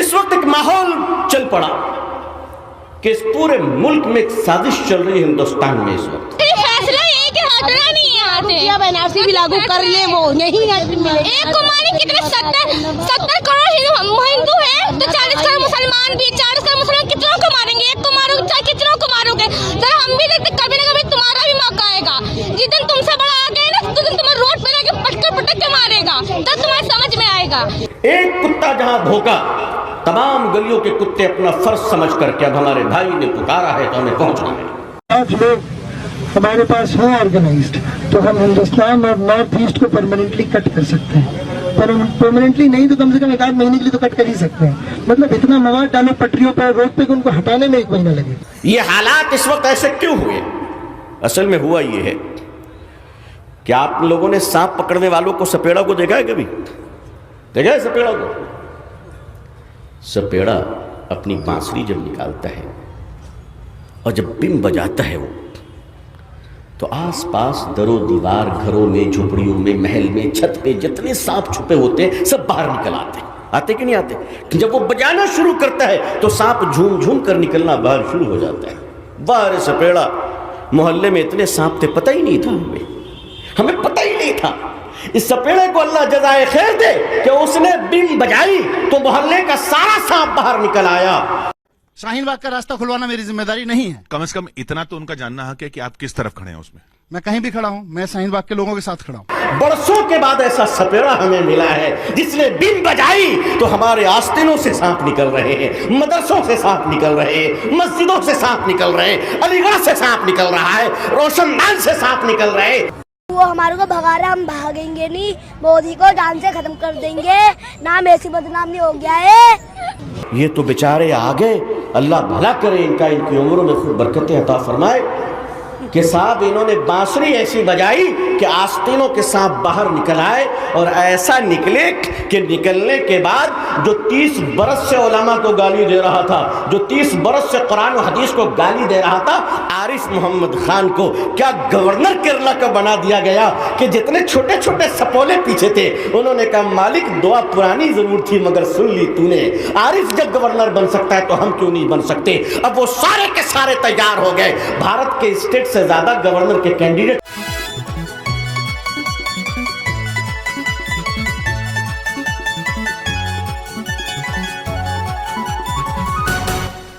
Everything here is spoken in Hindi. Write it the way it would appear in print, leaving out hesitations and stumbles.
इस वक्त एक माहौल चल पड़ा कि इस पूरे मुल्क में एक साजिश चल रही है हिंदुस्तान में इस वक्त। फैसला ये कि हटना नहीं है यहाँ से, एनआरसी भी लागू कर ले, वो नहीं है। एक को मारे कितने 70 करोड़ हिंदू है तो 40 करोड़ मुसलमान भी, 40 करोड़ मुसलमान कितनों को मारेंगे? एक को मारोगे चाहे कितनों को मारोगे? सर हम भी देखते कभी ना कभी तुम्हारा भी मौका आएगा। जिस दिन तुमसे बड़ा आ गए ना, तो दिन तुम्हें रोड पे लेके पटक के मारेगा, तब तुम्हें समझ में आएगा। एक कुत्ता जहां भौंका, तमाम गलियों के कुत्ते अपना फर्ज समझ करके अब हमारे भाई ने पुकारा है तो हमें पहुंचना है। आज लोग हमारे पास हो ऑर्गेनाइज्ड, तो हम हिंदुस्तान और नॉर्थ ईस्ट को परमानेंटली कट कर सकते हैं। पर परमानेंटली नहीं तो कम से कम 1 आध महीने के लिए तो कट कर ही सकते हैं। मतलब इतना मवाद डालो पटरियों पर, रोड पे, उनको हटाने में 1 महीना लगे। ये हालात इस वक्त ऐसे क्यों हुए? असल में हुआ ये है कि आप लोगों ने सांप पकड़ने वालों को, सपेड़ा को देखा है कभी? देखा है सपेड़ा को? सपेड़ा अपनी बांसुरी जब निकालता है और जब बिम बजाता है वो, तो आसपास दरो दीवार, घरों में, झुपड़ियों में, महल में, छत पे जितने सांप छुपे होते हैं सब बाहर निकल आते कि नहीं आते? जब वो बजाना शुरू करता है तो सांप झूम झूम कर निकलना बाहर शुरू हो जाता है। बाहर सपेड़ा, मोहल्ले में इतने सांप थे, पता ही नहीं था हमें पता ही नहीं था। इस सपेड़े को अल्लाह जज़ाए खैर दे कि उसने बिम बजाई तो मोहल्ले का सारा सांप बाहर निकल आया। शाहीन बाग का रास्ता खुलवाना मेरी जिम्मेदारी नहीं है। कम से कम इतना तो उनका जानना हक है कि आप किस तरफ खड़े हैं उसमें। मैं कहीं भी खड़ा हूं, मैं शाहीन बाग के लोगों के साथ खड़ा हूं। बरसों के बाद ऐसा सपेड़ा हमें मिला है जिसने बिम बजाई तो हमारे आस्तीनों से सांप निकल रहे हैं, मदरसों से सांप निकल रहे हैं, मस्जिदों से सांप निकल रहे हैं, अलीगढ़ से सांप निकल रहा है, रोशनदान से सांप निकल रहे हैं। वो हमारे को भगा रहा है, हम भागेंगे नहीं, मोदी को जान से खत्म कर देंगे। नाम ऐसी बदनाम नहीं हो गया है। ये तो बेचारे आ गए, अल्लाह भला करे इनका, इनकी उम्रों में खूब बरकतें अता फरमाए कि साहब इन्होंने बांसुरी ऐसी बजाई कि आस्तीनों के सांप बाहर निकल आए। और ऐसा निकले कि निकलने के बाद जो 30 बरस से उलमा को गाली दे रहा था, जो 30 बरस से कुरान और हदीस को गाली दे रहा था, आरिफ मोहम्मद खान को क्या गवर्नर केरला का बना दिया गया कि जितने छोटे छोटे सपोले पीछे थे उन्होंने कहा मालिक दुआ पुरानी जरूर थी मगर सुन ली तूने। आरिफ जब गवर्नर बन सकता है तो हम क्यों नहीं बन सकते? अब वो सारे के सारे तैयार हो गए। भारत के स्टेट से ज्यादा गवर्नर के कैंडिडेट